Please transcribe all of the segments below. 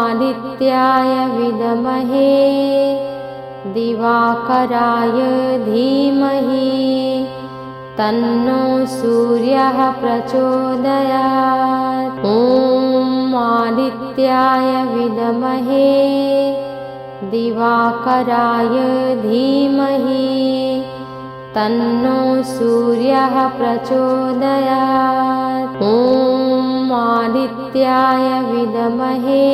आदित्याय विद्महे दिवाकराय धीमहि तन्नो सूर्यः प्रचोदयात्। ॐ आदित्याय विद्महे दिवाकराय धीमहि तन्नो सूर्यः प्रचोदयात्। ॐ आदित्याय विद्महे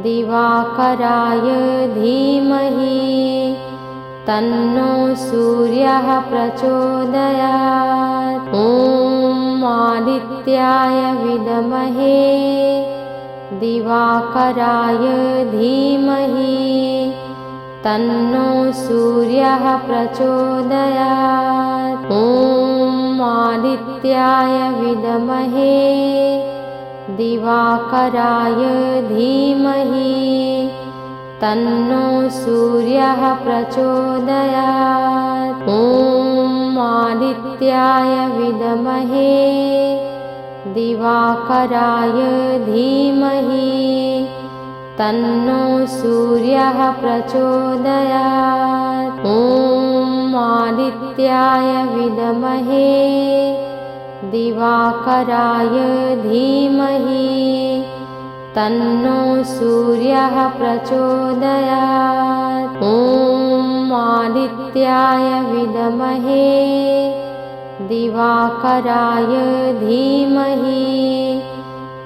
दिवाकराय धीमहि तन्नो सूर्यः प्रचोदयात्। ॐ आदित्याय विद्महे दिवाकराय धीमहि तन्नो सूर्यः प्रचोदयात्। ॐ आदित्याय विद्महे दिवाकराय धीमहि तन्नो सूर्यः प्रचोदयात्। ॐ आदित्याय विद्महे दिवाकराय धीमहि तन्नो सूर्यः प्रचोदयात्। ॐ आदित्याय विद्महे दिवाकराय धीमहि तन्नो सूर्यः प्रचोदयात्। ॐ आदित्याय विद्महे दिवाकराय धीमहि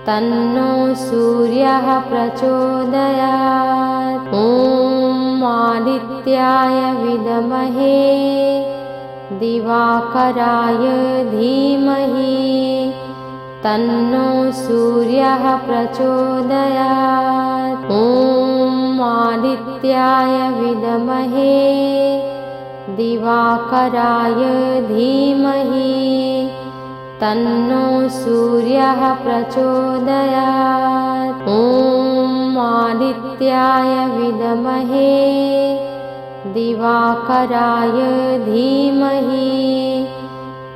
तन्नो सूर्यः प्रचोदयात्। ॐ आदित्याय विद्महे दिवाकराय धीमहि तन्नो सूर्यः प्रचोदयात्। ॐ आदित्याय विद्महे दिवाकराय धीमहि तन्नो सूर्यः प्रचोदयात्। ॐ आदित्याय विद्महे दिवाकराय धीमहि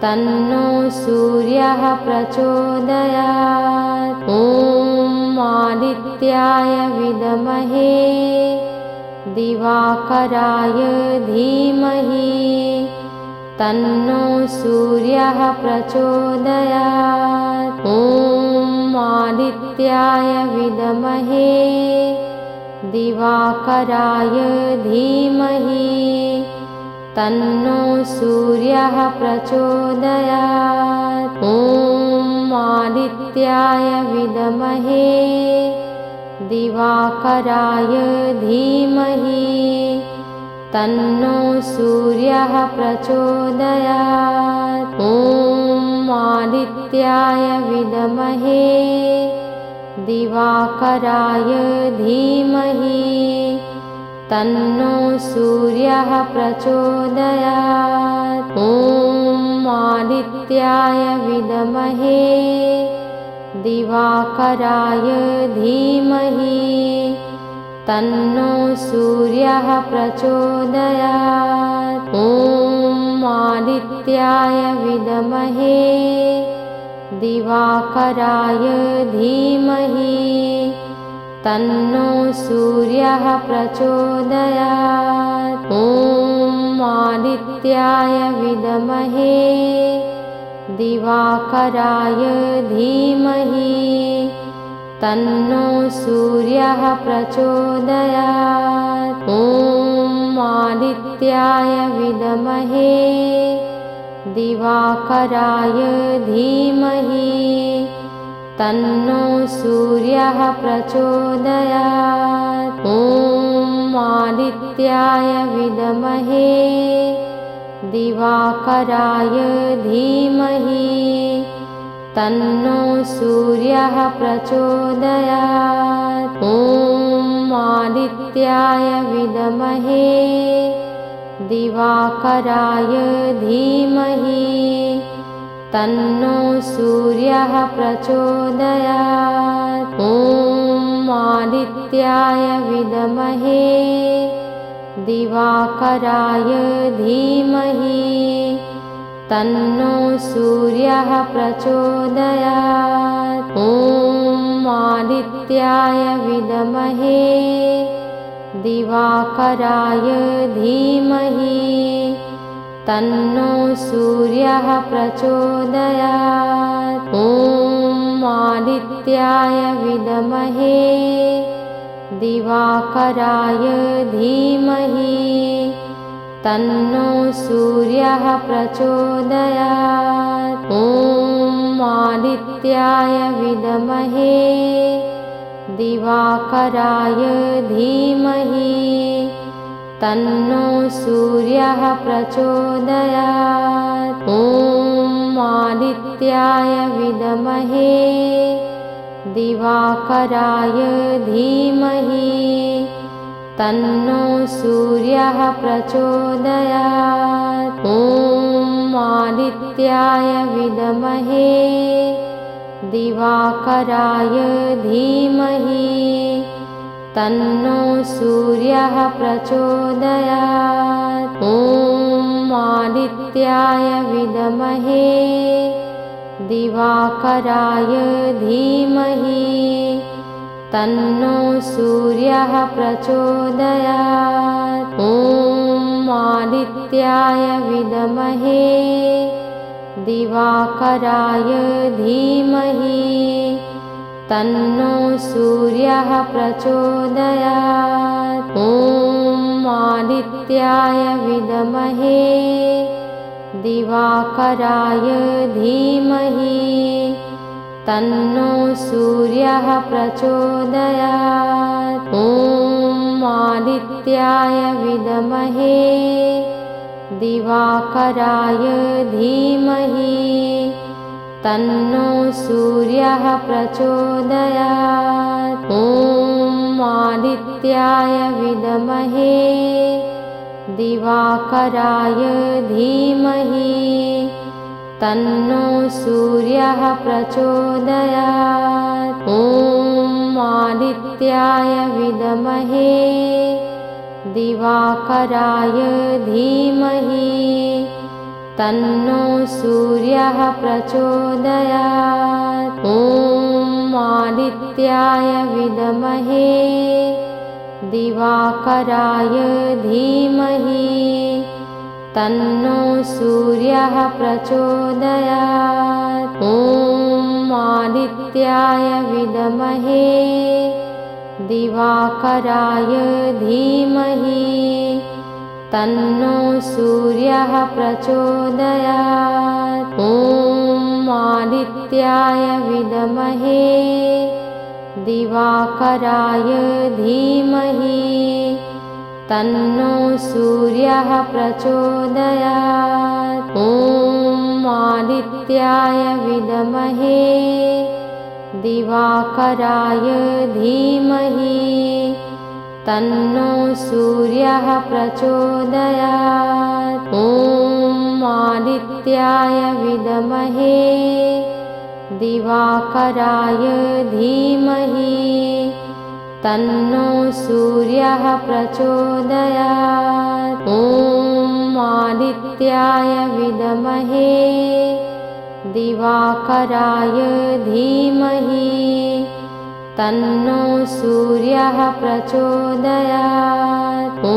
तन्नो सूर्यः प्रचोदयात्। ॐ आदित्याय विद्महे दिवाकराय धीमहि तन्नो सूर्यः प्रचोदयात्। ॐ आदित्याय विद्महे दिवाकराय धीमहि तन्नो सूर्यः प्रचोदयात्। ॐ आदित्याय विद्महे दिवाकराय धीमहि तन्नो सूर्यः प्रचोदयात्। ॐ आदित्याय विद्महे दिवाकराय धीमहि तन्नो सूर्यः प्रचोदयात्। ॐ आदित्याय विद्महे दिवाकराय धीमहि तन्नो सूर्यः प्रचोदयात्। ॐ आदित्याय विद्महे दिवाकराय धीमहि तन्नो सूर्यः प्रचोदयात्। ॐ आदित्याय विद्महे दिवाकराय धीमहि तन्नो सूर्यः प्रचोदयात्। ॐ आदित्याय विद्महे दिवाकराय धीमहि तन्नो सूर्यः प्रचोदयात्। ॐ आदित्याय विद्महे दिवाकराय धीमहि तन्नो सूर्यः प्रचोदयात्। ॐ आदित्याय विद्महे दिवाकराय धीमहि तन्नो सूर्यः प्रचोदयात्। ॐ आदित्याय विद्महे दिवाकराय धीमहि तन्नो सूर्यः प्रचोदयात्। ॐ आदित्याय विद्महे दिवाकराय धीमहि तन्नो सूर्यः प्रचोदयात्। ॐ आदित्याय विद्महे दिवाकराय धीमहि तन्नो सूर्यः प्रचोदयात्। ॐ आदित्याय विद्महे दिवाकराय धीमहि तन्नो सूर्यः प्रचोदयात्। ॐ आदित्याय विद्महे दिवाकराय धीमहि तन्नो सूर्यः प्रचोदयात्। ॐ आदित्याय विद्महे दिवाकराय धीमहि तन्नो सूर्यः प्रचोदयात्। ॐ आदित्याय विद्महे दिवाकराय धीमहि तन्नो सूर्यः प्रचोदयात्। ॐ आदित्याय विद्महे दिवाकराय धीमहि तन्नो सूर्यः प्रचोदयात्। ॐ आदित्याय विद्महे दिवाकराय धीमहि तन्नो सूर्यः प्रचोदयात्। ॐ आदित्याय विद्महे दिवाकराय धीमहि तन्नो सूर्यः प्रचोदयात्। ॐ आदित्याय विद्महे दिवाकराय धीमहि तन्नो सूर्यः प्रचोदयात्। ॐ आदित्याय विद्महे दिवाकराय धीमहि तन्नो सूर्यः प्रचोदयात्। ॐ आदित्याय विद्महे दिवाकराय धीमहि तन्नो सूर्यः प्रचोदयात्। ॐ आदित्याय विद्महे दिवाकराय धीमहि तन्नो सूर्यः प्रचोदयात्। ॐ आदित्याय विद्महे दिवाकराय धीमहि तन्नो सूर्यः प्रचोदयात्। ॐ आदित्याय विद्महे दिवाकराय धीमहि तन्नो सूर्यः प्रचोदयात्। ॐ आदित्याय विद्महे दिवाकराय धीमहि तन्नो सूर्यः प्रचोदयात्। ॐ आदित्याय विद्महे दिवाकराय धीमहि तन्नो सूर्यः प्रचोदयात्। ॐ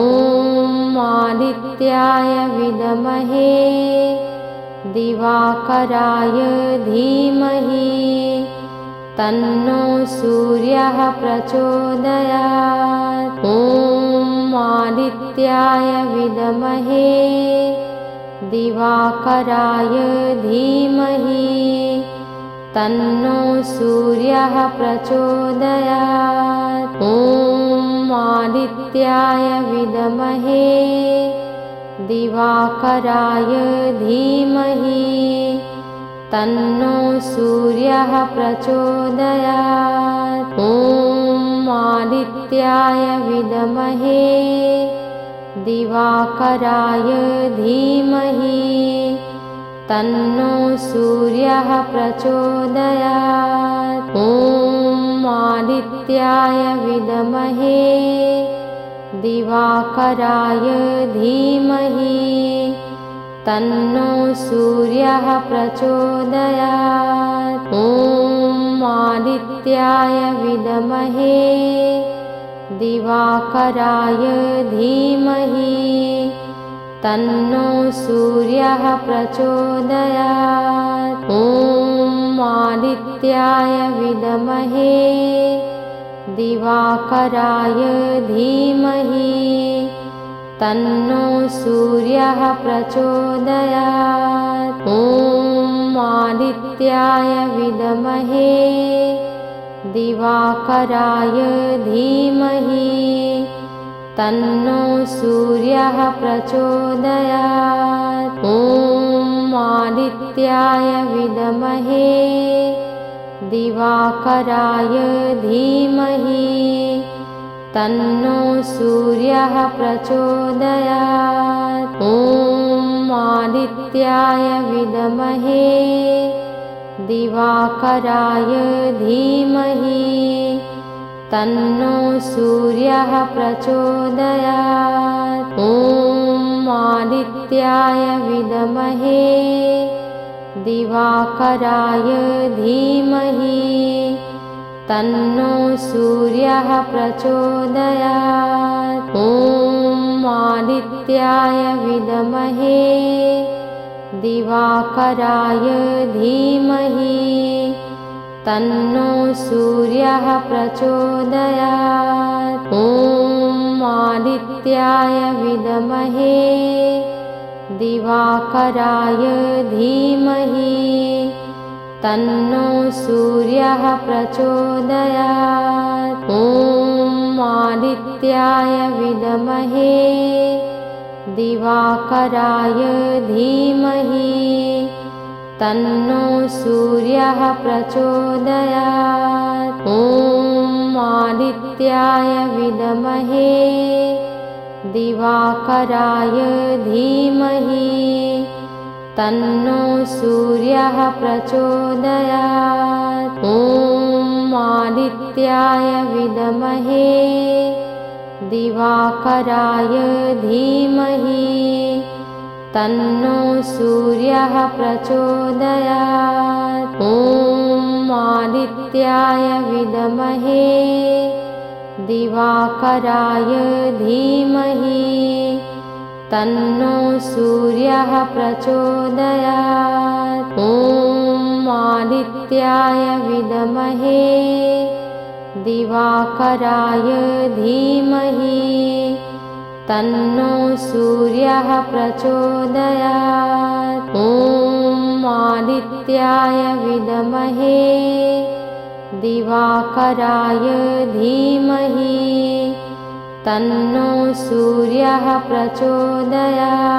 आदित्याय विद्महे दिवाकराय धीमहि तन्नो सूर्यः प्रचोदयात्। ॐ आदित्याय विद्महे दिवाकराय धीमहि तन्नो सूर्यः प्रचोदयात्। ॐ आदित्याय विद्महे दिवाकराय धीमहि तन्नो सूर्यः प्रचोदयात्। ॐ आदित्याय विद्महे दिवाकराय धीमहि तन्नो सूर्यः प्रचोदयात्। ॐ आदित्याय विद्महे दिवाकराय धीमहि तन्नो सूर्यः प्रचोदयात्। ॐ आदित्याय विद्महे दिवाकराय धीमहि तन्नो सूर्यः प्रचोदयात्। ॐ आदित्याय विद्महे दिवाकराय धीमहि तन्नो सूर्यः प्रचोदयात्। ॐ आदित्याय विद्महे दिवाकराय धीमहि तन्नो सूर्यः प्रचोदयात्। ॐ आदित्याय विद्महे दिवाकराय धीमहि तन्नो सूर्यः प्रचोदयात्। ॐ आदित्याय विद्महे दिवाकराय धीमहि तन्नो सूर्यः प्रचोदयात्। ॐ आदित्याय विद्महे दिवाकराय धीमहि तन्नो सूर्यः प्रचोदयात्। ॐ आदित्याय विद्महे दिवाकराय धीमहि तन्नो सूर्यः प्रचोदयात्। ॐ आदित्याय विद्महे दिवाकराय धीमहि तन्नो सूर्यः प्रचोदयात्। ॐ आदित्याय विद्महे दिवाकराय धीमहि तन्नो सूर्यः प्रचोदयात्। ॐ आदित्याय विद्महे दिवाकराय धीमहि तन्नो सूर्यः प्रचोदयात्। ॐ आदित्याय विद्महे दिवाकराय धीमहि तन्नो सूर्यः प्रचोदयात्। ॐ आदित्याय विद्महे दिवाकराय धीमहि तन्नो सूर्यः प्रचोदयात्। ॐ आदित्याय विद्महे दिवाकराय धीमहि तन्नो सूर्यः प्रचोदयात्। ॐ आदित्याय विद्महे दिवाकराय धीमहि तन्नो सूर्यः प्रचोदयात्।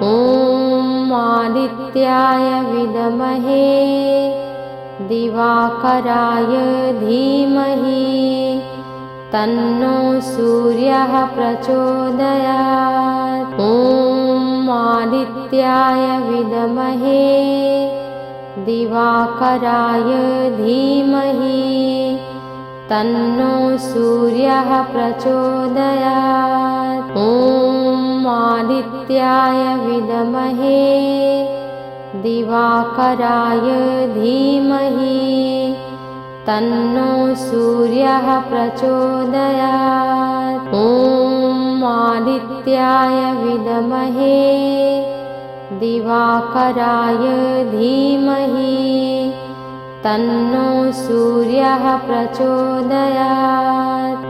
ॐ आदित्याय विद्महे दिवाकराय धीमहि तन्नो सूर्यः प्रचोदयात्। ॐ आदित्याय विद्महे दिवाकराय धीमहि तन्नो सूर्यः प्रचोदयात्। ॐ आदित्याय विद्महे दिवाकराय धीमहि तन्नो सूर्यः प्रचोदयात्। ॐ आदित्याय विद्महे दिवाकराय धीमहि तन्नो सूर्यः प्रचोदयात्।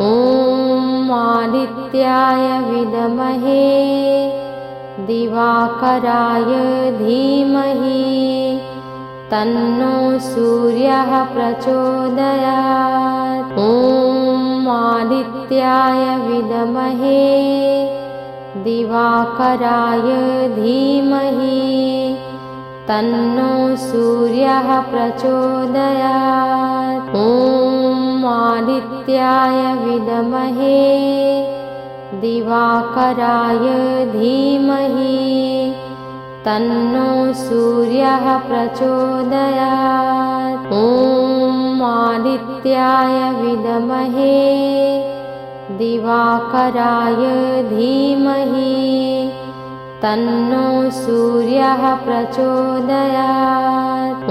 ॐ आदित्याय विद्महे दिवाकराय धीमहि तन्नो सूर्यः प्रचोदयात्। ॐ आदित्याय विद्महे दिवाकराय धीमहि तन्नो सूर्यः प्रचोदयात्। ॐ आदित्याय विद्महे दिवाकराय धीमहि तन्नो सूर्यः प्रचोदयात्। ॐ आदित्याय विद्महे दिवाकराय धीमहि तन्नो सूर्यः प्रचोदयात्।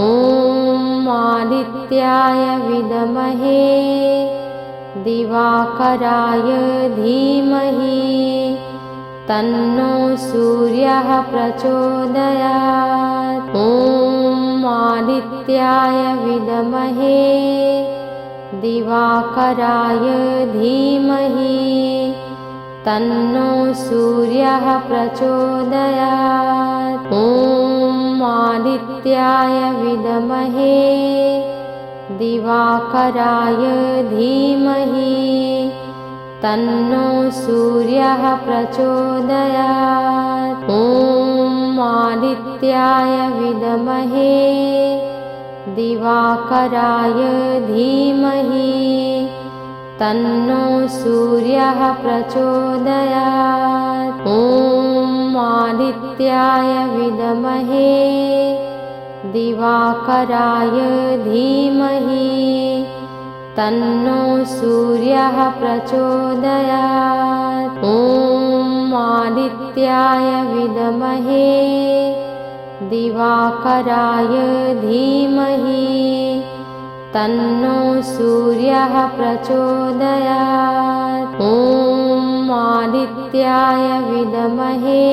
ॐ आदित्याय विद्महे दिवाकराय धीमहि तन्नो सूर्यः प्रचोदयात्। ॐ आदित्याय विद्महे दिवाकराय धीमहि तन्नो सूर्यः प्रचोदयात्। ॐ आदित्याय विद्महे दिवाकराय धीमहि तन्नो सूर्यः प्रचोदयात्। ॐ आदित्याय विद्महे दिवाकराय धीमहि तन्नो सूर्यः प्रचोदयात्। ॐ आदित्याय विद्महे दिवाकराय धीमहि तन्नो सूर्यः प्रचोदयात्। ॐ आदित्याय विद्महे दिवाकराय धीमहि तन्नो सूर्यः प्रचोदयात्। ॐ आदित्याय विद्महे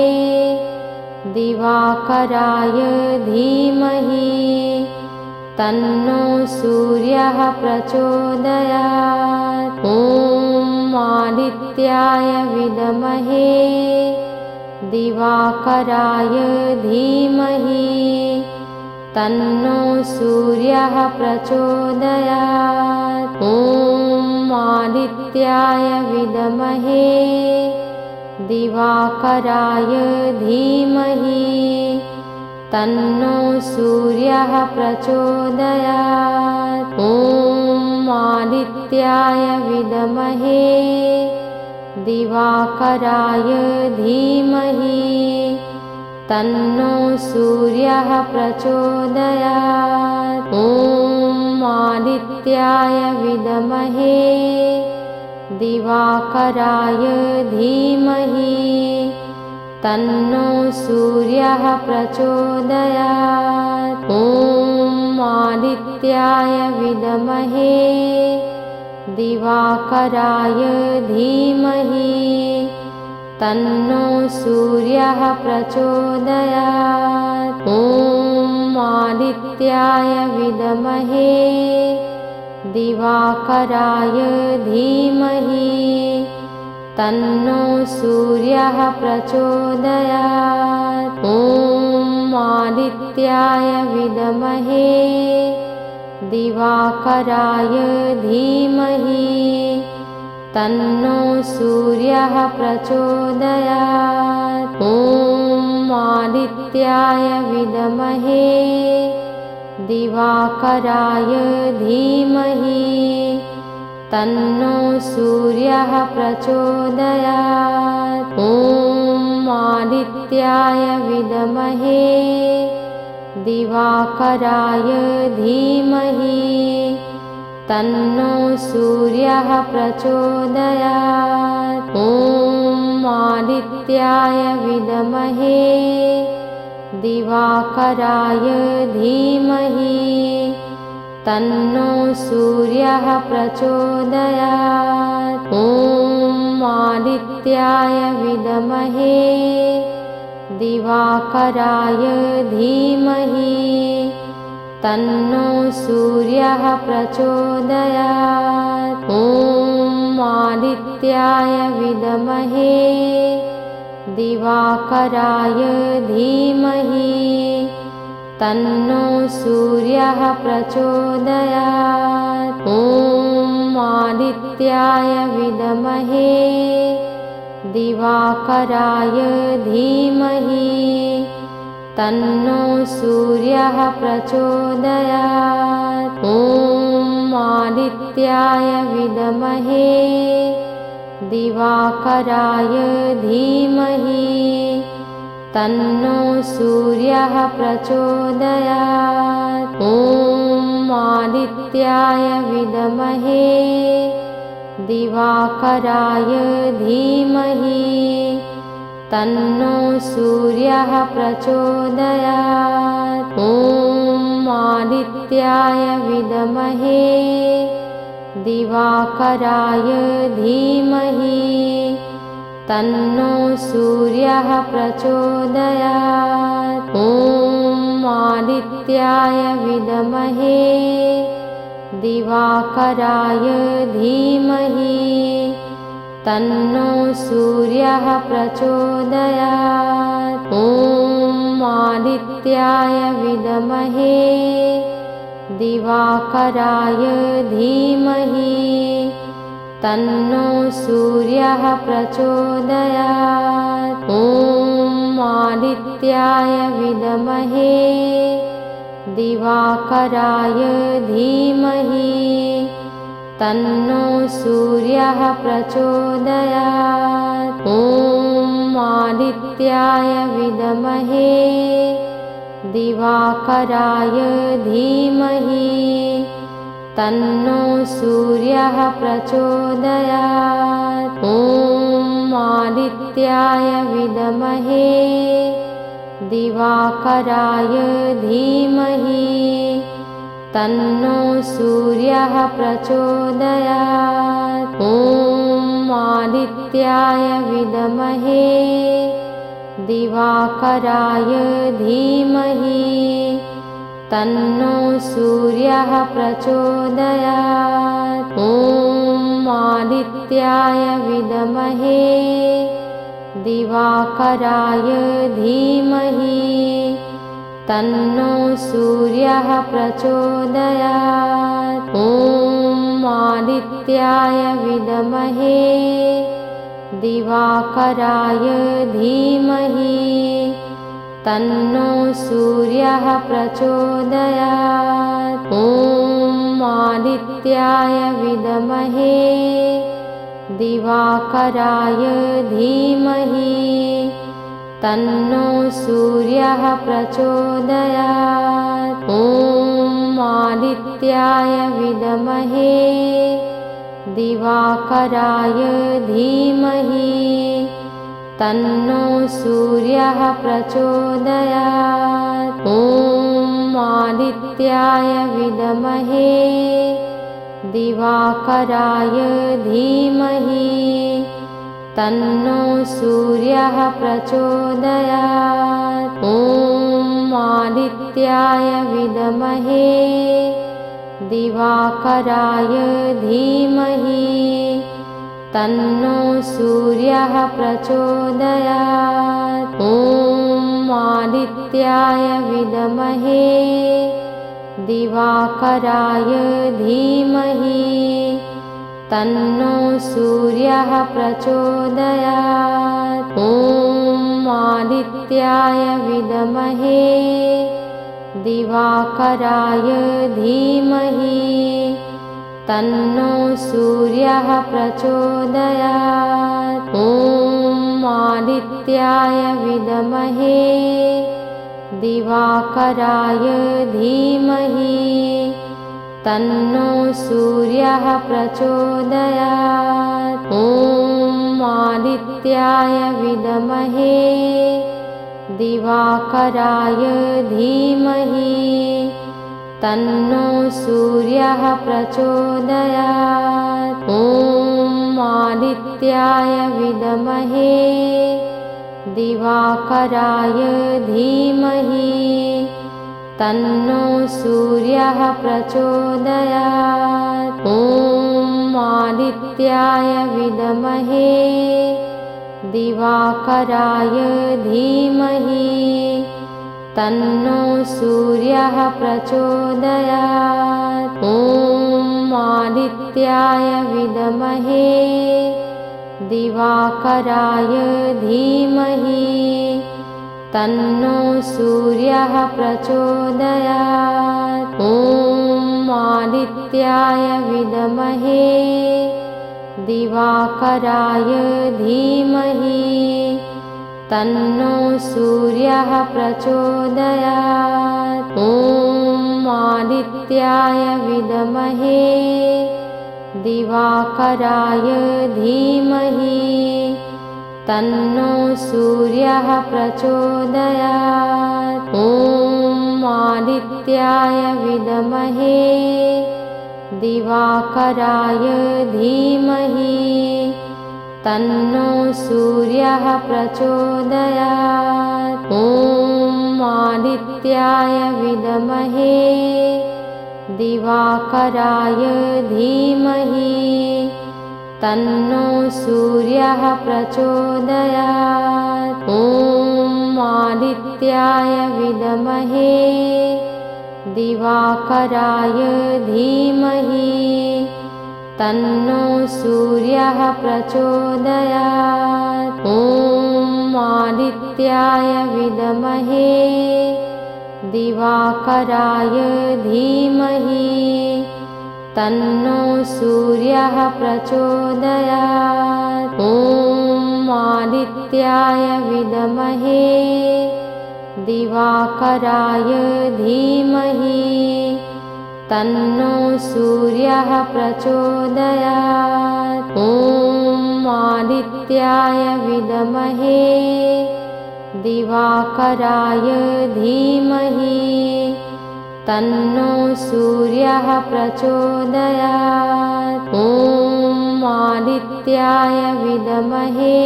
दिवाकराय धीमहि तन्नो सूर्यः प्रचोदयात्। ॐ आदित्याय विद्महे दिवाकराय धीमहि तन्नो सूर्यः प्रचोदयात्। ॐ आदित्याय विद्महे दिवाकराय धीमहि तन्नो सूर्यः प्रचोदयात्। ॐ आदित्याय विद्महे दिवाकराय धीमहि तन्नो सूर्यः प्रचोदयात्। ॐ आदित्याय विद्महे दिवाकराय धीमहि तन्नो सूर्यः प्रचोदयात्। ॐ आदित्याय विद्महे दिवाकराय धीमहि तन्नो सूर्यः प्रचोदयात्। ॐ आदित्याय विद्महे दिवाकराय धीमहि तन्नो सूर्यः प्रचोदयात्। ॐ आदित्याय विद्महे दिवाकराय धीमहि तन्नो सूर्यः प्रचोदयात्। ॐ आदित्याय विद्महे दिवाकराय धीमहि तन्नो सूर्यः प्रचोदयात्। ॐ आदित्याय विद्महे दिवाकराय धीमहि तन्नो सूर्यः प्रचोदयात्। ॐ आदित्याय विद्महे दिवाकराय धीमहि तन्नो सूर्यः प्रचोदयात्। ॐ आदित्याय विद्महे दिवाकराय धीमहि तन्नो सूर्यः प्रचोदयात्। ॐ आदित्याय विद्महे दिवाकराय धीमहि तन्नो सूर्यः प्रचोदयात्। ॐ आदित्याय विद्महे दिवाकराय धीमहि तन्नो सूर्यः प्रचोदयात्। ॐ आदित्याय विद्महे दिवाकराय धीमहि तन्नो सूर्यः प्रचोदयात्। ॐ आदित्याय विद्महे दिवाकराय धीमहि तन्नो सूर्यः प्रचोदयात्। ॐ आदित्याय विद्महे दिवाकराय धीमहि तन्नो सूर्यः प्रचोदयात्। ॐ आदित्याय विद्महे दिवाकराय धीमहि तन्नो सूर्यः प्रचोदयात्। ॐ आदित्याय विद्महे दिवाकराय धीमहि तन्नो सूर्यः प्रचोदयात्। ॐ आदित्याय विद्महे दिवाकराय धीमहि तन्नो सूर्यः प्रचोदयात्। ॐ आदित्याय विद्महे दिवाकराय धीमहि तन्नो सूर्यः प्रचोदयात्। ॐ आदित्याय विद्महे दिवाकराय धीमहि तन्नो सूर्यः प्रचोदयात्। ॐ आदित्याय विद्महे दिवाकराय धीमहि तन्नो सूर्यः प्रचोदयात्। ॐ आदित्याय विद्महे दिवाकराय धीमहि तन्नो सूर्यः प्रचोदयात्। ॐ आदित्याय विद्महे दिवाकराय धीमहि तन्नो सूर्यः प्रचोदयात्। ॐ आदित्याय विद्महे दिवाकराय धीमहि तन्नो सूर्यः प्रचोदयात्। ॐ आदित्याय विद्महे दिवाकराय धीमहि तन्नो सूर्यः प्रचोदयात्। ॐ आदित्याय विद्महे दिवाकराय धीमहि तन्नो सूर्यः प्रचोदयात्। ॐ आदित्याय विद्महे दिवाकराय धीमहि तन्नो सूर्यः प्रचोदयात्। ॐ आदित्याय विद्महे दिवाकराय धीमहि तन्नो सूर्यः प्रचोदयात्। ॐ आदित्याय विद्महे दिवाकराय धीमहि तन्नो सूर्यः प्रचोदयात्। ॐ आदित्याय विद्महे दिवाकराय धीमहि तन्नो सूर्यः प्रचोदयात्। ॐ आदित्याय विद्महे दिवाकराय धीमहि तन्नो सूर्यः प्रचोदयात्। ॐ आदित्याय विद्महे दिवाकराय धीमहि तन्नो सूर्यः प्रचोदयात्। ॐ आदित्याय विद्महे दिवाकराय धीमहि तन्नो सूर्यः प्रचोदयात्। ॐ आदित्याय विद्महे दिवाकराय धीमहि तन्नो सूर्यः प्रचोदयात्। ॐ आदित्याय विद्महे दिवाकराय धीमहि तन्नो सूर्यः प्रचोदयात्। ॐ आदित्याय विद्महे दिवाकराय धीमहि तन्नो सूर्यः प्रचोदयात्। ॐ आदित्याय विद्महे दिवाकराय धीमहि तन्नो सूर्यः प्रचोदयात्। ॐ आदित्याय विद्महे दिवाकराय धीमहि तन्नो सूर्यः प्रचोदयात्। ॐ आदित्याय विद्महे दिवाकराय धीमहि तन्नो सूर्यः प्रचोदयात्। ॐ आदित्याय विद्महे दिवाकराय धीमहि तन्नो सूर्यः प्रचोदयात्। ॐ आदित्याय विद्महे दिवाकराय धीमहि तन्नो सूर्यः प्रचोदयात्। ॐ आदित्याय विद्महे दिवाकराय धीमहि तन्नो सूर्यः प्रचोदयात्। ॐ आदित्याय विद्महे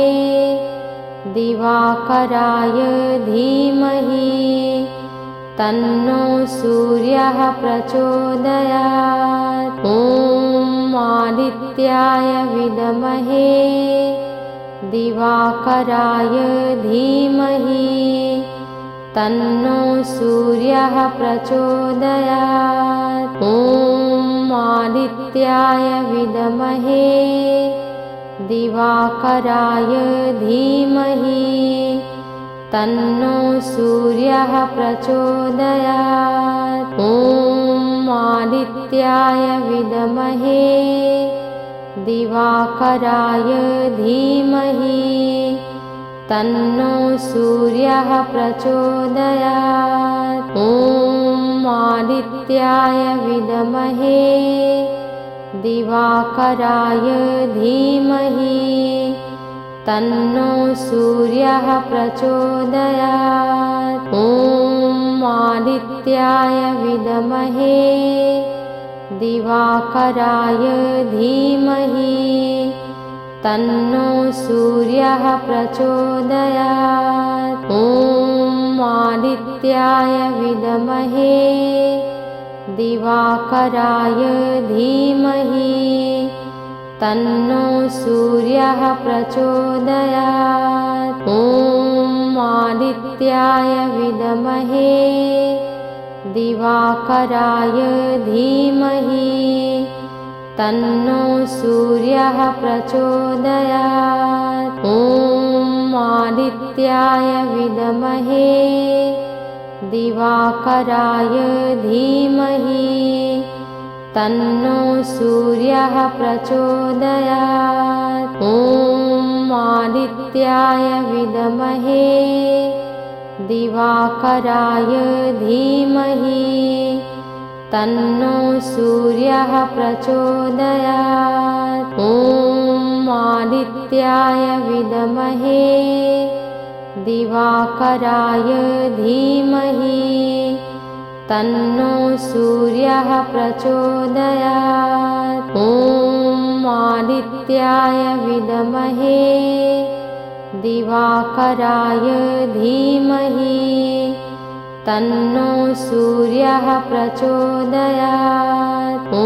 दिवाकराय धीमहि तन्नो सूर्यः प्रचोदयात्। ॐ आदित्याय विद्महे दिवाकराय धीमहि तन्नो सूर्यः प्रचोदयात्। ॐ आदित्याय विद्महे दिवाकराय धीमहि तन्नो सूर्यः प्रचोदयात्। ॐ आदित्याय विद्महे दिवाकराय धीमहि तन्नो सूर्यः प्रचोदयात्। ॐ आदित्याय विद्महे दिवाकराय धीमहि तन्नो सूर्यः प्रचोदयात्। ॐ आदित्याय विद्महे दिवाकराय धीमहि तन्नो सूर्यः प्रचोदयात्। ॐ आदित्याय विद्महे दिवाकराय धीमहि तन्नो सूर्यः प्रचोदयात्। ॐ आदित्याय विद्महे दिवाकराय धीमहि तन्नो सूर्यः प्रचोदयात्। ॐ आदित्याय विद्महे दिवाकराय धीमहि तन्नो सूर्यः प्रचोदयात्। ॐ आदित्याय विद्महे दिवाकराय धीमहि तन्नो सूर्यः प्रचोदयात्। ॐ आदित्याय विद्महे दिवाकराय धीमहि तन्नो सूर्यः प्रचोदयात्। ॐ आदित्याय विद्महे दिवाकराय धीमहि तन्नो सूर्यः प्रचोदयात्। ॐ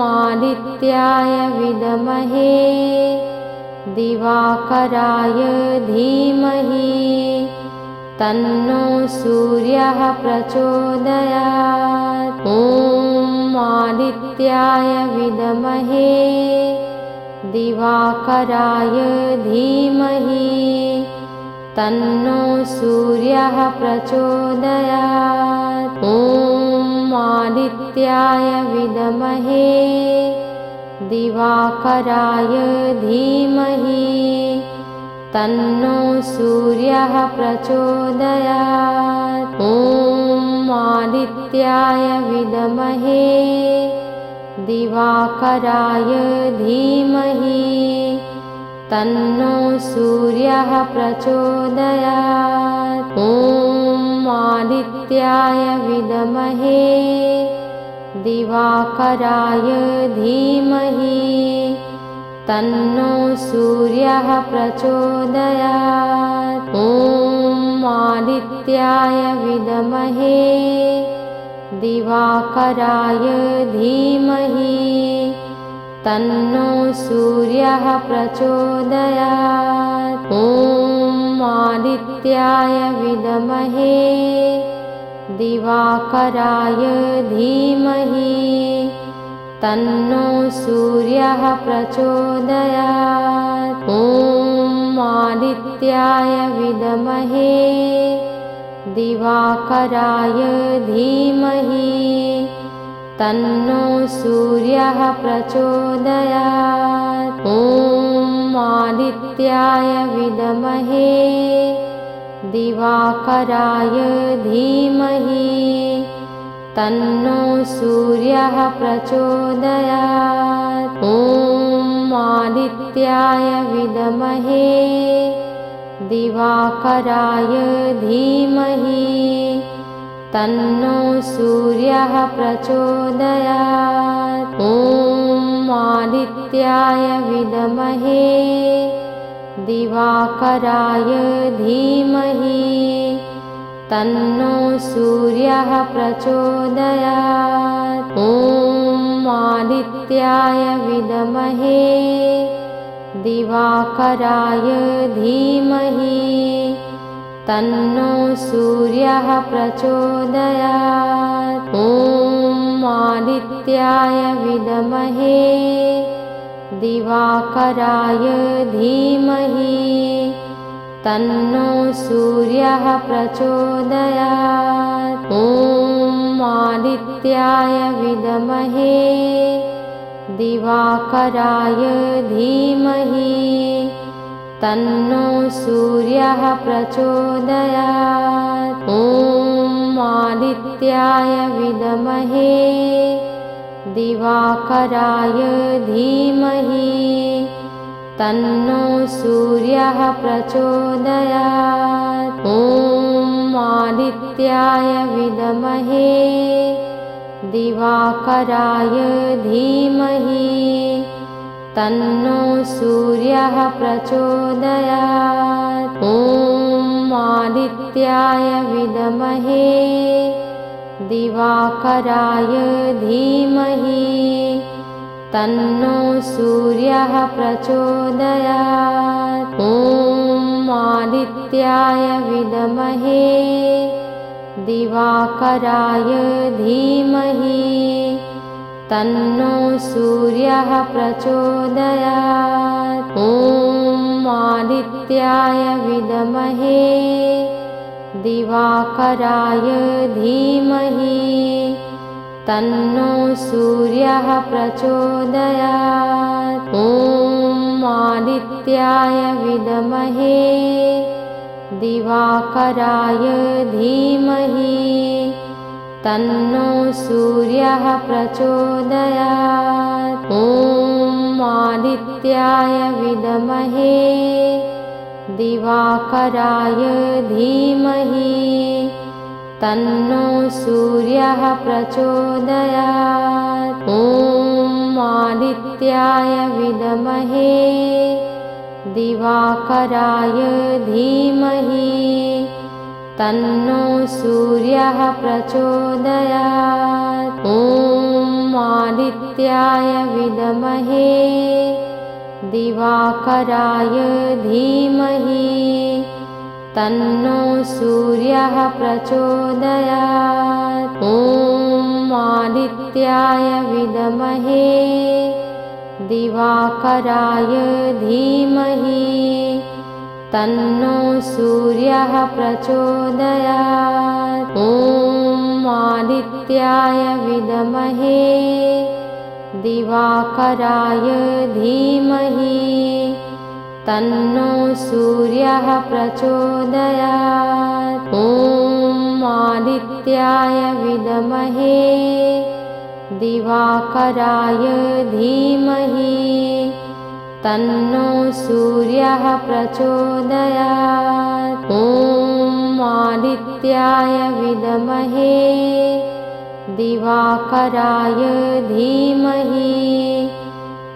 आदित्याय विद्महे दिवाकराय धीमहि तन्नो सूर्यः प्रचोदयात्। ॐ आदित्याय विद्महे दिवाकराय धीमहि तन्नो सूर्यः प्रचोदयात्। ॐ आदित्याय विद्महे दिवाकराय धीमहि तन्नो सूर्यः प्रचोदयात्। ॐ आदित्याय विद्महे दिवाकराय धीमहि तन्नो सूर्यः प्रचोदयात्। ॐ आदित्याय विद्महे दिवाकराय धीमहि तन्नो सूर्यः प्रचोदयात्। ॐ आदित्याय विद्महे दिवाकराय धीमहि तन्नो सूर्यः प्रचोदयात्। ॐ आदित्याय विद्महे दिवाकराय धीमहि तन्नो सूर्यः प्रचोदयात्। ॐ आदित्याय विद्महे दिवाकराय धीमहि तन्नो सूर्यः प्रचोदयात्। ॐ आदित्याय विद्महे दिवाकराय धीमहि तन्नो सूर्यः प्रचोदयात्। ॐ आदित्याय विद्महे दिवाकराय धीमहि तन्नो सूर्यः प्रचोदयात्। ॐ आदित्याय विद्महे दिवाकराय धीमहि तन्नो सूर्यः प्रचोदयात्। ॐ आदित्याय विद्महे दिवाकराय धीमहि तन्नो सूर्यः प्रचोदयात्। ॐ आदित्याय विद्महे दिवाकराय धीमहि तन्नो सूर्यः प्रचोदयात्। ॐ आदित्याय विद्महे दिवाकराय धीमहि तन्नो सूर्यः प्रचोदयात्। ॐ आदित्याय विद्महे दिवाकराय धीमहि तन्नो सूर्यः प्रचोदयात्। ॐ आदित्याय विद्महे दिवाकराय धीमहि तन्नो सूर्यः प्रचोदयात्। ॐ आदित्याय विद्महे दिवाकराय धीमहि तन्नो सूर्यः प्रचोदयात्। ॐ आदित्याय विद्महे दिवाकराय धीमहि तन्नो सूर्यः प्रचोदयात्। ॐ आदित्याय विद्महे दिवाकराय धीमहि तन्नो सूर्यः प्रचोदयात्। ॐ आदित्याय विद्महे दिवाकराय धीमहि तन्नो सूर्यः प्रचोदयात्। ॐ आदित्याय विद्महे दिवाकराय धीमहि तन्नो सूर्यः प्रचोदयात्। ॐ आदित्याय विद्महे दिवाकराय धीमहि तन्नो सूर्यः प्रचोदयात्। ॐ आदित्याय विद्महे दिवाकराय धीमहि तन्नो सूर्यः प्रचोदयात्। ॐ आदित्याय विद्महे दिवाकराय धीमहि तन्नो सूर्यः प्रचोदयात्। ॐ आदित्याय विद्महे दिवाकराय धीमहि तन्नो सूर्यः प्रचोदयात्। ॐ आदित्याय विद्महे दिवाकराय धीमहि तन्नो सूर्यः प्रचोदयात्। ॐ आदित्याय विद्महे दिवाकराय धीमहि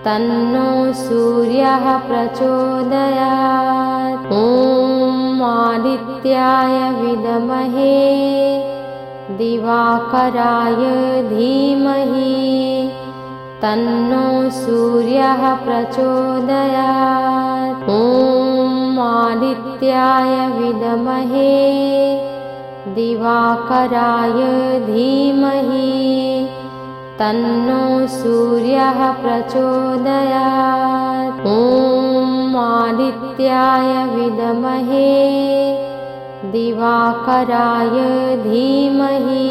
तन्नो सूर्यः प्रचोदयात्। ॐ आदित्याय विद्महे दिवाकराय धीमहि तन्नो सूर्यः प्रचोदयात्। ॐ आदित्याय विद्महे दिवाकराय धीमहि तन्नो सूर्यः प्रचोदयात्। ॐ आदित्याय विद्महे दिवाकराय धीमहि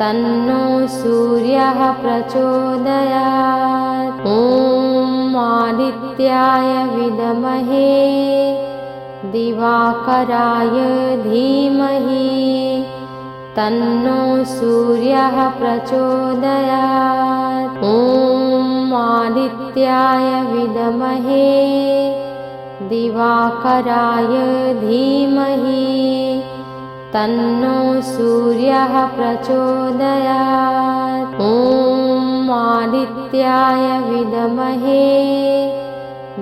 तन्नो सूर्यः प्रचोदयात्। ॐ आदित्याय विद्महे दिवाकराय धीमहि तन्नो सूर्यः प्रचोदयात्। ॐ आदित्याय विद्महे दिवाकराय धीमहि तन्नो सूर्यः प्रचोदयात्। ॐ आदित्याय विद्महे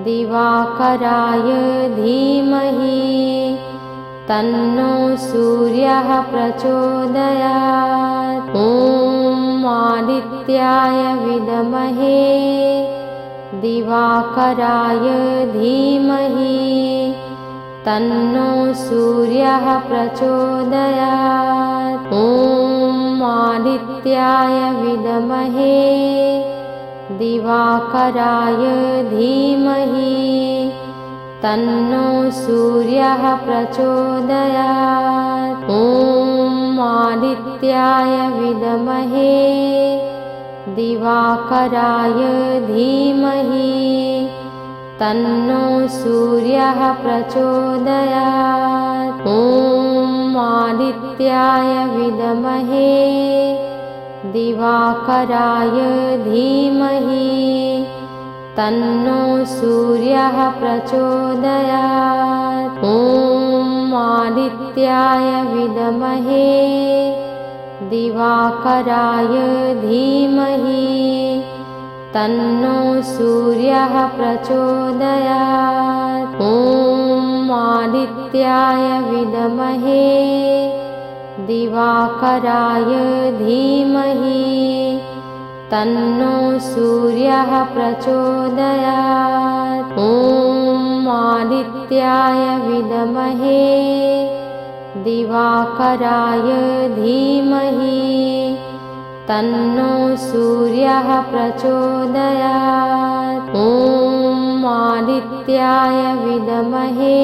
दिवाकराय धीमहि तन्नो सूर्यः प्रचोदयात्। ॐ आदित्याय विद्महे दिवाकराय धीमहि तन्नो सूर्यः प्रचोदयात्। ॐ आदित्याय विद्महे दिवाकराय धीमहि तन्नो सूर्यः प्रचोदयात्। ॐ आदित्याय विद्महे दिवाकराय धीमहि तन्नो सूर्यः प्रचोदयात्। ॐ आदित्याय विद्महे दिवाकराय धीमहि तन्नो सूर्यः प्रचोदयात्। ॐ आदित्याय विद्महे दिवाकराय धीमहि तन्नो सूर्यः प्रचोदयात्। ॐ आदित्याय विद्महे दिवाकराय धीमहि तन्नो सूर्यः प्रचोदयात्। ॐ आदित्याय विद्महे दिवाकराय धीमहि तन्नो सूर्यः प्रचोदयात्। ॐ आदित्याय विद्महे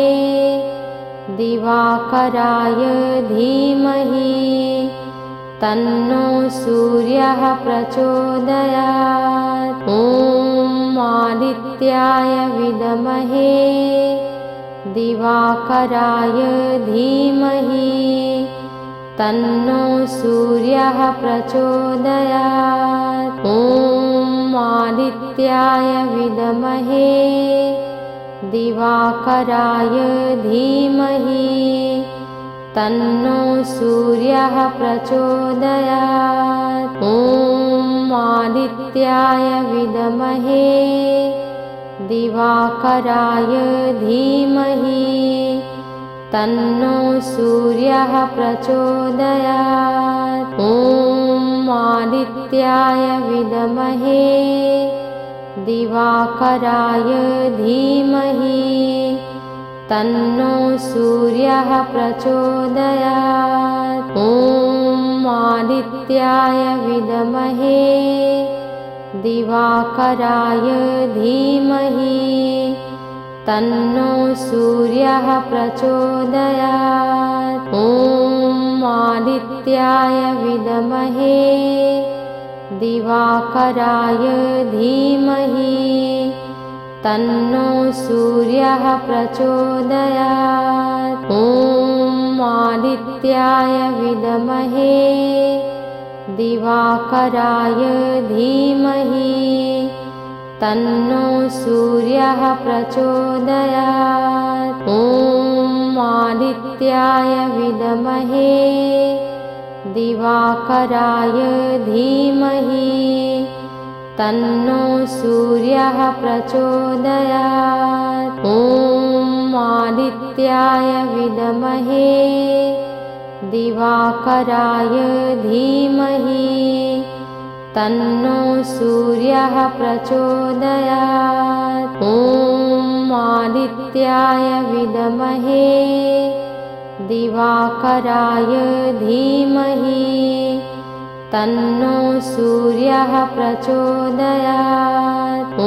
दिवाकराय धीमहि तन्नो सूर्यः प्रचोदयात्। ॐ आदित्याय विद्महे दिवाकराय धीमहि तन्नो सूर्यः प्रचोदयात्। ॐ आदित्याय विद्महे दिवाकराय धीमहि तन्नो सूर्यः प्रचोदयात्। ॐ आदित्याय विद्महे दिवाकराय धीमहि तन्नो सूर्यः प्रचोदयात्। ॐ आदित्याय विद्महे दिवाकराय धीमहि तन्नो सूर्यः प्रचोदयात्। ॐ आदित्याय विद्महे दिवाकराय धीमहि तन्नो सूर्यः प्रचोदयात्। ॐ आदित्याय विद्महे दिवाकराय धीमहि तन्नो सूर्यः प्रचोदयात्। ॐ आदित्याय विद्महे दिवाकराय धीमहि तन्नो सूर्यः प्रचोदयात्। ॐ आदित्याय विद्महे दिवाकराय धीमहि तन्नो सूर्यः प्रचोदयात्। ॐ आदित्याय विद्महे दिवाकराय धीमहि तन्नो सूर्यः प्रचोदयात्। ॐ आदित्याय विद्महे दिवाकराय धीमहि तन्नो सूर्यः प्रचोदयात्। ॐ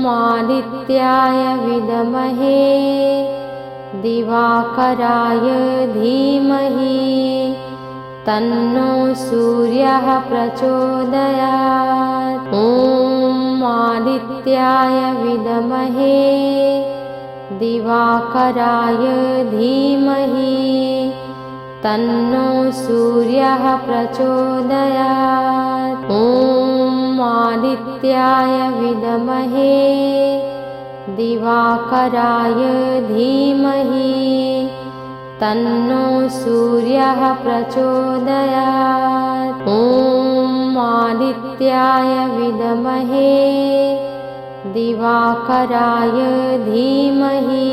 आदित्याय विद्महे दिवाकराय धीमहि तन्नो सूर्यः प्रचोदयात्। ॐ आदित्याय विद्महे दिवाकराय धीमहि तन्नो सूर्यः प्रचोदयात्। ॐ आदित्याय विद्महे दिवाकराय धीमहि तन्नो सूर्यः प्रचोदयात्। ॐ आदित्याय विद्महे दिवाकराय धीमहि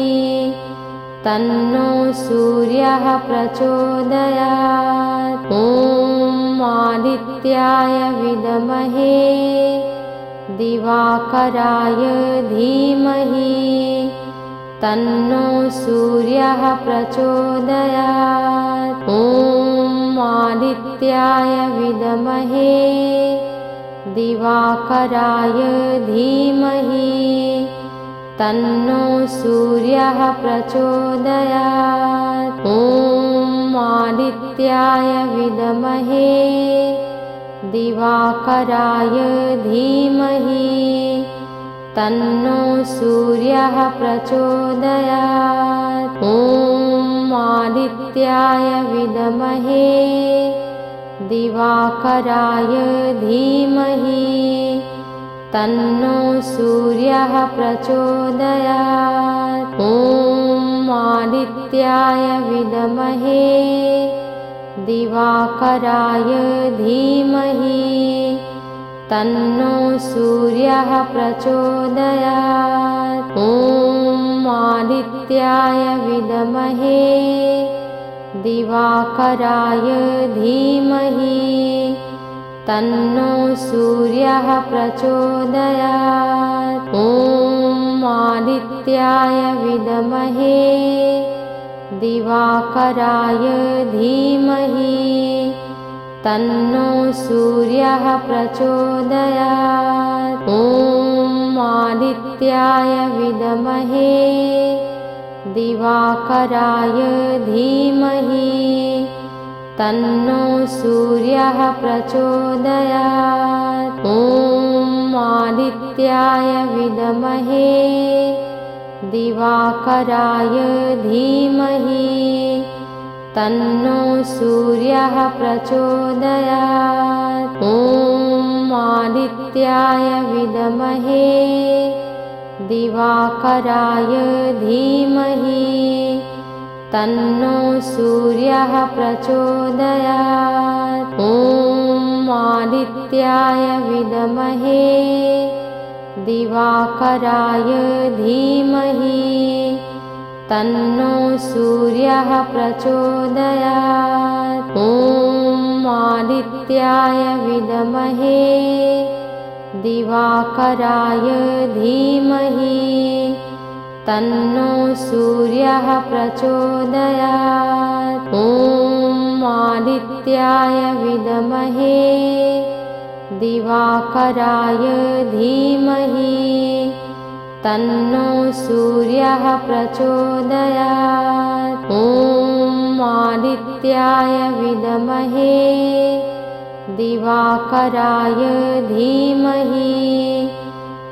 तन्नो सूर्यः प्रचोदयात्। ॐ आदित्याय विद्महे दिवाकराय धीमहि तन्नो सूर्यः प्रचोदयात्। ॐ आदित्याय विद्महे दिवाकराय धीमहि तन्नो सूर्यः प्रचोदयात्। ॐ आदित्याय विद्महे दिवाकराय धीमहि तन्नो सूर्यः प्रचोदयात्। ॐ आदित्याय विद्महे दिवाकराय धीमहि तन्नो सूर्यः प्रचोदयात्। ॐ आदित्याय विद्महे दिवाकराय धीमहि तन्नो सूर्यः प्रचोदयात्। ॐ आदित्याय विद्महे दिवाकराय धीमहि तन्नो सूर्यः प्रचोदयात्। ॐ आदित्याय विद्महे दिवाकराय धीमहि तन्नो सूर्यः प्रचोदयात्। ॐ आदित्याय विद्महे दिवाकराय धीमहि तन्नो सूर्यः प्रचोदयात्। ॐ आदित्याय विद्महे दिवाकराय धीमहि तन्नो सूर्यः प्रचोदयात्। ॐ आदित्याय विद्महे दिवाकराय धीमहि तन्नो सूर्यः प्रचोदयात्। ॐ आदित्याय विद्महे दिवाकराय धीमहि तन्नो सूर्यः प्रचोदयात्। ॐ आदित्याय विद्महे दिवाकराय धीमहि तन्नो सूर्यः प्रचोदयात्। ॐ आदित्याय विद्महे दिवाकराय धीमहि तन्नो सूर्यः प्रचोदयात्। ॐ आदित्याय विद्महे दिवाकराय धीमहि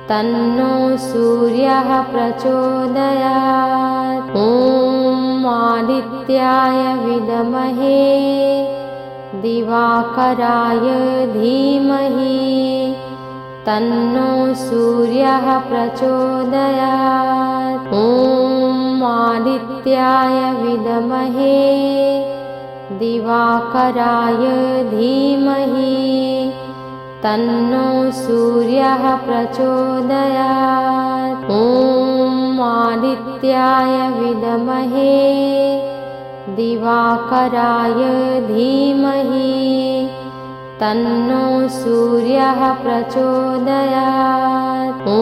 तन्नो सूर्यः प्रचोदयात्। ॐ आदित्याय विद्महे दिवाकराय धीमहि तन्नो सूर्यः प्रचोदयात्। ॐ आदित्याय आदित्याय विद्महे दिवाकराय धीमहि तन्नो सूर्यः प्रचोदयात्। ॐ आदित्याय विद्महे दिवाकराय धीमहि तन्नो सूर्यः प्रचोदयात्। ॐ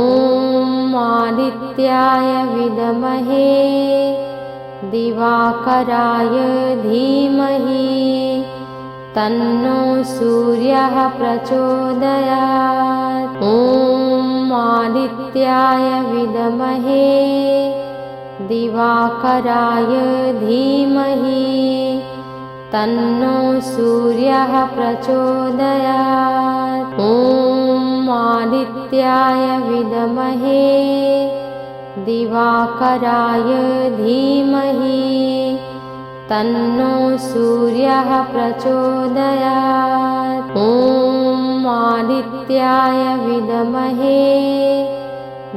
आदित्याय विद्महे दिवाकराय धीमहि तन्नो सूर्यः प्रचोदयात्। ॐ आदित्याय विद्महे दिवाकराय धीमहि तन्नो सूर्यः प्रचोदयात्। ॐ आदित्याय विद्महे दिवाकराय धीमहि तन्नो सूर्यः प्रचोदयात्। ॐ आदित्याय विद्महे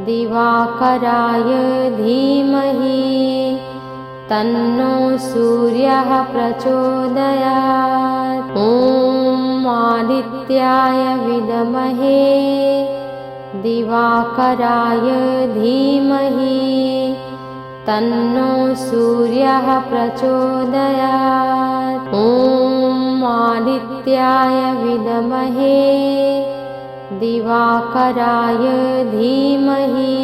दिवाकराय धीमहि तन्नो सूर्यः प्रचोदयात्। ॐ आदित्याय विद्महे दिवाकराय धीमहि तन्नो सूर्यः प्रचोदयात्। ॐ आदित्याय विद्महे दिवाकराय धीमहि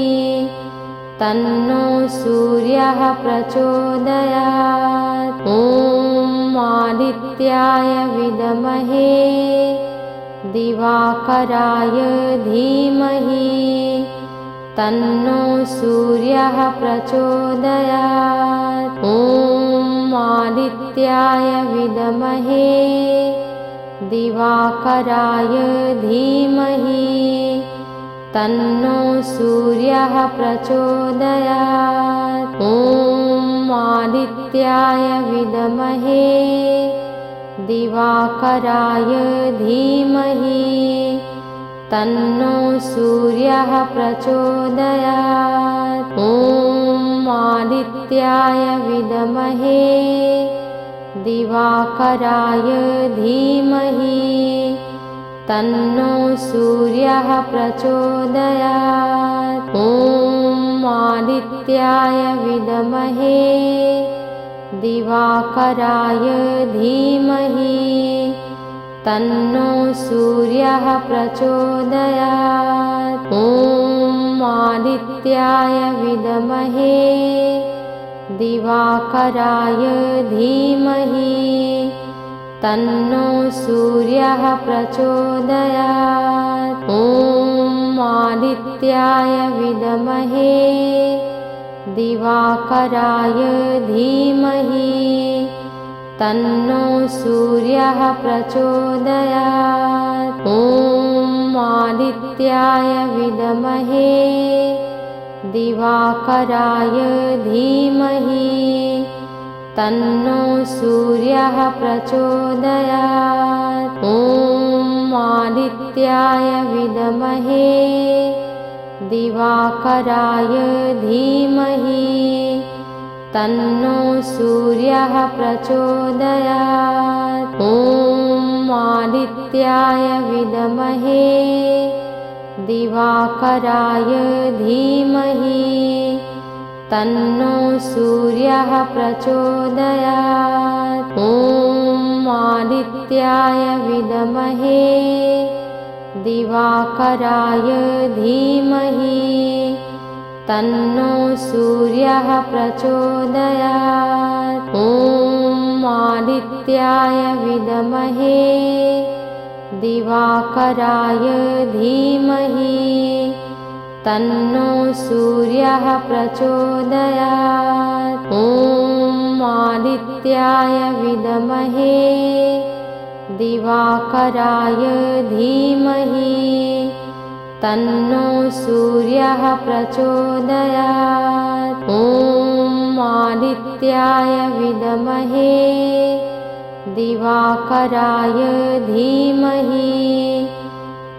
तन्नो सूर्यः प्रचोदयात्। ॐ आदित्याय विद्महे दिवाकराय धीमहि तन्नो सूर्यः प्रचोदयात्। ॐ आदित्याय विद्महे दिवाकराय धीमहि तन्नो सूर्यः प्रचोदयात्। ॐ आदित्याय विद्महे दिवाकराय धीमहि तन्नो सूर्यः प्रचोदयात्। ॐ आदित्याय विद्महे दिवाकराय धीमहि तन्नो सूर्यः प्रचोदयात्। ॐ आदित्याय विद्महे दिवाकराय धीमहि तन्नो सूर्यः प्रचोदयात्। ॐ आदित्याय विद्महे दिवाकराय धीमहि तन्नो सूर्यः प्रचोदयात्। ॐ आदित्याय विद्महे दिवाकराय धीमहि तन्नो सूर्यः प्रचोदयात्। ॐ आदित्याय विद्महे दिवाकराय धीमहि तन्नो सूर्यः प्रचोदयात्। ॐ आदित्याय विद्महे दिवाकराय धीमहि तन्नो सूर्यः प्रचोदयात्। ॐ आदित्याय विद्महे दिवाकराय धीमहि तन्नो सूर्यः प्रचोदयात्। ॐ आदित्याय विद्महे दिवाकराय धीमहि तन्नो सूर्यः प्रचोदयात्। ॐ आदित्याय विद्महे दिवाकराय धीमहि तन्नो सूर्यः प्रचोदयात्। ॐ आदित्याय विद्महे दिवाकराय धीमहि तन्नो सूर्यः प्रचोदयात्। ॐ आदित्याय विद्महे दिवाकराय धीमहि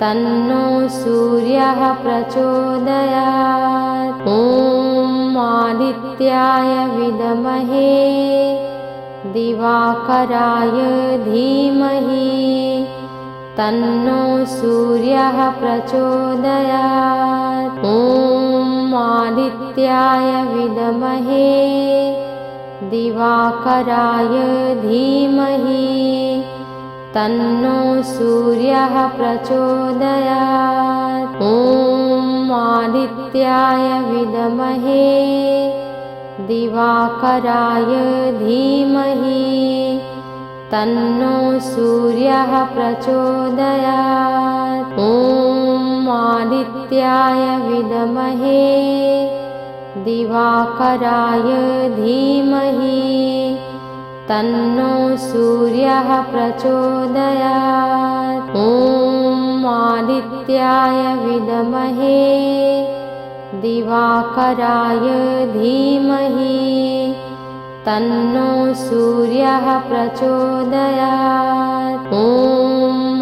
तन्नो सूर्यः प्रचोदयात्। ॐ आदित्याय विद्महे दिवाकराय धीमहि तन्नो सूर्यः प्रचोदयात्। ॐ आदित्याय विद्महे दिवाकराय धीमहि तन्नो सूर्यः प्रचोदयात्। ॐ आदित्याय विद्महे दिवाकराय धीमहि तन्नो सूर्यः प्रचोदयात्। ॐ आदित्याय विद्महे दिवाकराय धीमहि तन्नो सूर्यः प्रचोदयात्। ॐ आदित्याय विद्महे दिवाकराय धीमहि तन्नो सूर्यः प्रचोदयात्। ॐ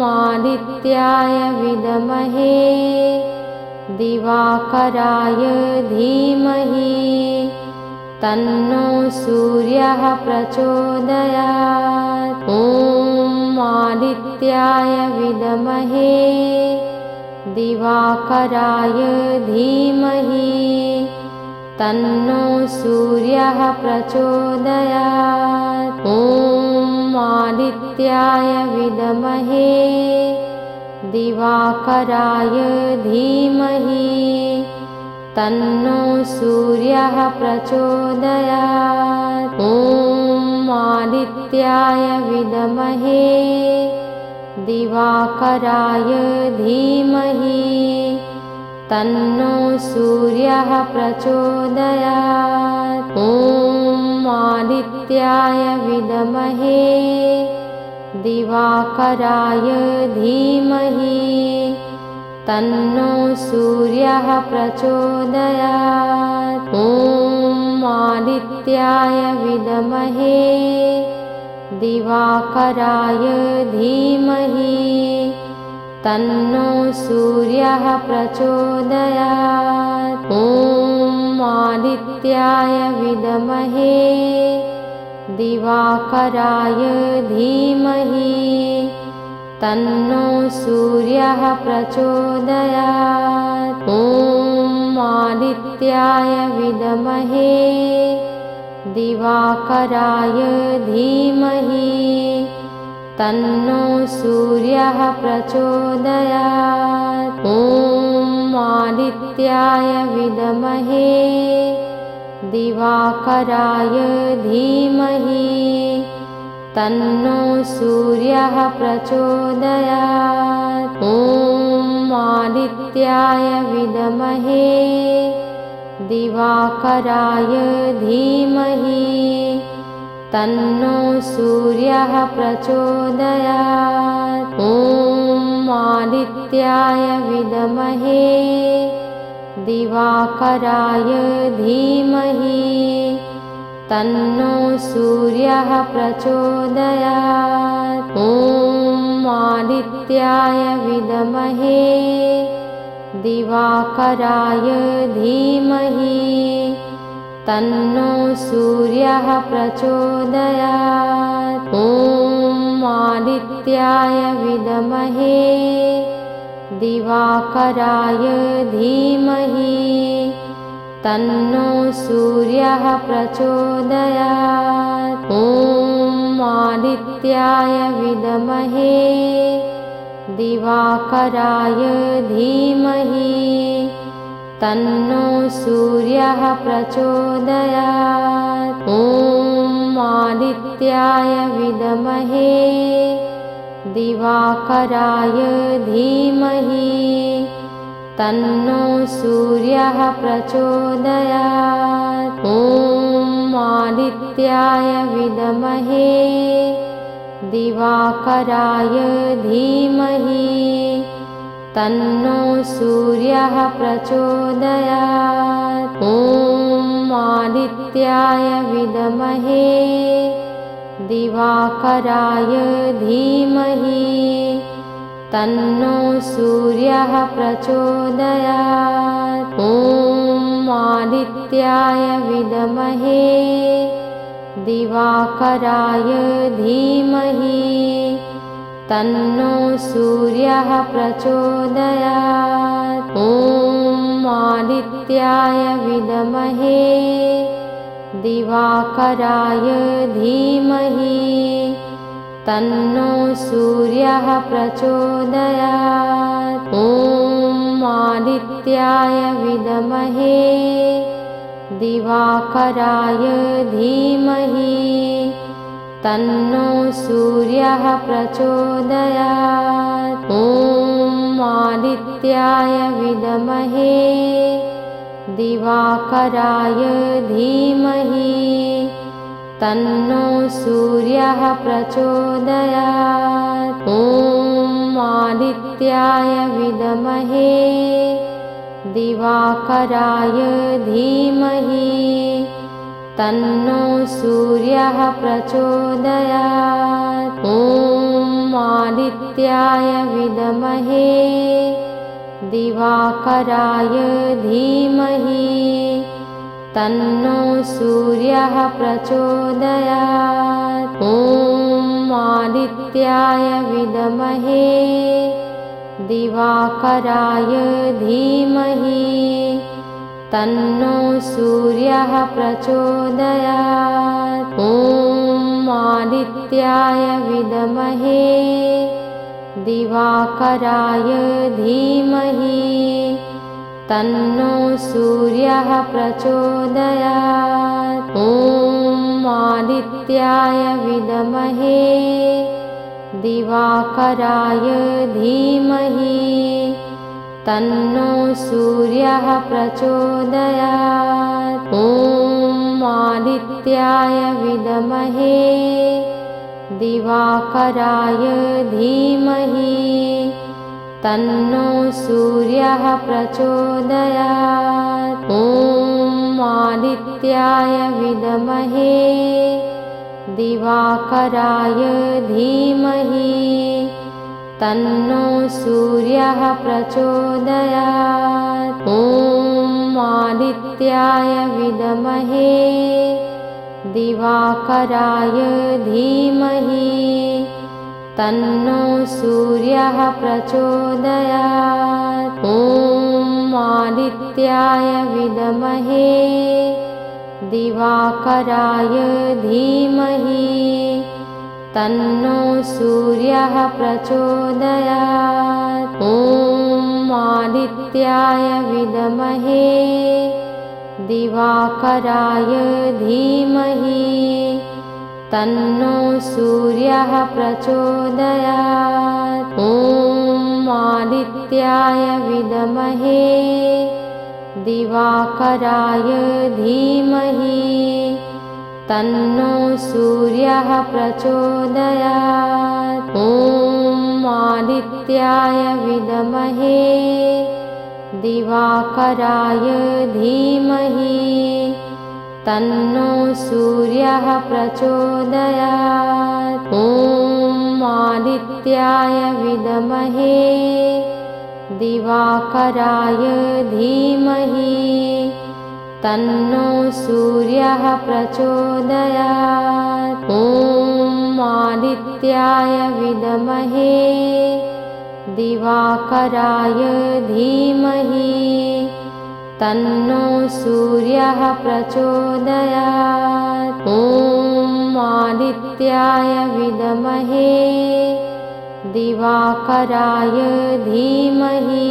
आदित्याय विद्महे दिवाकराय धीमहि तन्नो सूर्यः प्रचोदयात्। ॐ आदित्याय विद्महे दिवाकराय धीमहि तन्नो सूर्यः प्रचोदयात्। ॐ आदित्याय विद्महे दिवाकराय धीमहि तन्नो सूर्यः प्रचोदयात्। ॐ आदित्याय विद्महे दिवाकराय धीमहि तन्नो सूर्यः प्रचोदयात्। ॐ आदित्याय विद्महे दिवाकराय धीमहि तन्नो सूर्यः प्रचोदयात्। ॐ आदित्याय विद्महे दिवाकराय धीमहि तन्नो सूर्यः प्रचोदयात्। ॐ आदित्याय विद्महे दिवाकराय धीमहि तन्नो सूर्यः प्रचोदयात्। ॐ आदित्याय विद्महे दिवाकराय धीमहि तन्नो सूर्यः प्रचोदयात्। ॐ आदित्याय विद्महे दिवाकराय धीमहि तन्नो सूर्यः प्रचोदयात्। ॐ आदित्याय विद्महे दिवाकराय धीमहि तन्नो सूर्यः प्रचोदयात्। ॐ आदित्याय विद्महे दिवाकराय धीमहि तन्नो सूर्यः प्रचोदयात्। ॐ आदित्याय विद्महे दिवाकराय धीमहि तन्नो सूर्यः प्रचोदयात्। ॐ आदित्याय विद्महे दिवाकराय धीमहि तन्नो सूर्यः प्रचोदयात्। ॐ आदित्याय विद्महे दिवाकराय धीमहि तन्नो सूर्यः प्रचोदयात्। ॐ आदित्याय विद्महे दिवाकराय धीमहि तन्नो सूर्यः प्रचोदयात्। ॐ आदित्याय विद्महे दिवाकराय धीमहि तन्नो सूर्यः प्रचोदयात्। ॐ आदित्याय विद्महे दिवाकराय धीमहि तन्नो सूर्यः प्रचोदयात्। ॐ आदित्याय विद्महे दिवाकराय धीमहि तन्नो सूर्यः प्रचोदयात्। ॐ आदित्याय विद्महे दिवाकराय धीमहि तन्नो सूर्यः प्रचोदयात्। ॐ आदित्याय विद्महे दिवाकराय धीमहि तन्नो सूर्यः प्रचोदयात्। ॐ आदित्याय विद्महे दिवाकराय धीमहि तन्नो सूर्यः प्रचोदयात्। ॐ आदित्याय विद्महे दिवाकराय धीमहि तन्नो सूर्यः प्रचोदयात्। ॐ आदित्याय विद्महे दिवाकराय धीमहि तन्नो सूर्यः प्रचोदयात्। ॐ आदित्याय विद्महे दिवाकराय धीमहि तन्नो सूर्यः प्रचोदयात्। ॐ आदित्याय विद्महे दिवाकराय धीमहि तन्नो सूर्यः प्रचोदयात्। ॐ आदित्याय विद्महे दिवाकराय धीमहि तन्नो सूर्यः प्रचोदयात्। ॐ आदित्याय विद्महे दिवाकराय धीमहि तन्नो सूर्यः प्रचोदयात्। ॐ आदित्याय विद्महे दिवाकराय धीमहि तन्नो सूर्यः प्रचोदयात्। ॐ आदित्याय विद्महे दिवाकराय धीमहि तन्नो सूर्यः प्रचोदयात्। ॐ आदित्याय विद्महे दिवाकराय धीमहि तन्नो सूर्यः प्रचोदयात्। ॐ आदित्याय विद्महे दिवाकराय धीमहि तन्नो सूर्यः प्रचोदयात्। ॐ आदित्याय विद्महे दिवाकराय धीमहि तन्नो सूर्यः प्रचोदयात्। ॐ आदित्याय विद्महे दिवाकराय धीमहि तन्नो सूर्यः प्रचोदयात्। ॐ आदित्याय विद्महे दिवाकराय धीमहि तन्नो सूर्यः प्रचोदयात्। ॐ आदित्याय विद्महे दिवाकराय धीमहि तन्नो सूर्यः प्रचोदयात्। ॐ आदित्याय विद्महे दिवाकराय धीमहि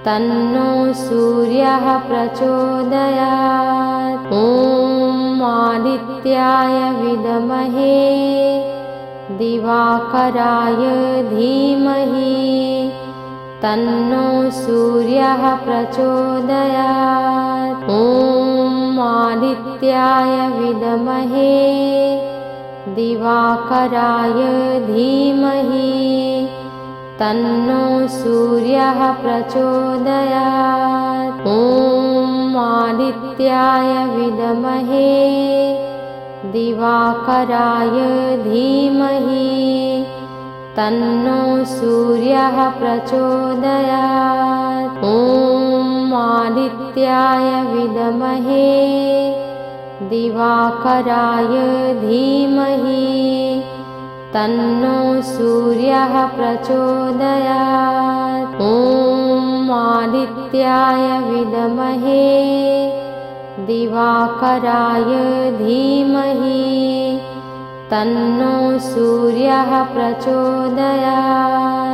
तन्नो सूर्यः प्रचोदयात्। ॐ आदित्याय विद्महे दिवाकराय धीमहि तन्नो सूर्यः प्रचोदयात्। ॐ आदित्याय विद्महे दिवाकराय धीमहि तन्नो सूर्यः प्रचोदयात्। ॐ आदित्याय विद्महे दिवाकराय धीमहि तन्नो सूर्यः प्रचोदयात्। ॐ आदित्याय विद्महे दिवाकराय धीमहि तन्नो सूर्यः प्रचोदयात्। ॐ आदित्याय विद्महे दिवाकराय धीमहि तन्नो सूर्यः प्रचोदयात्।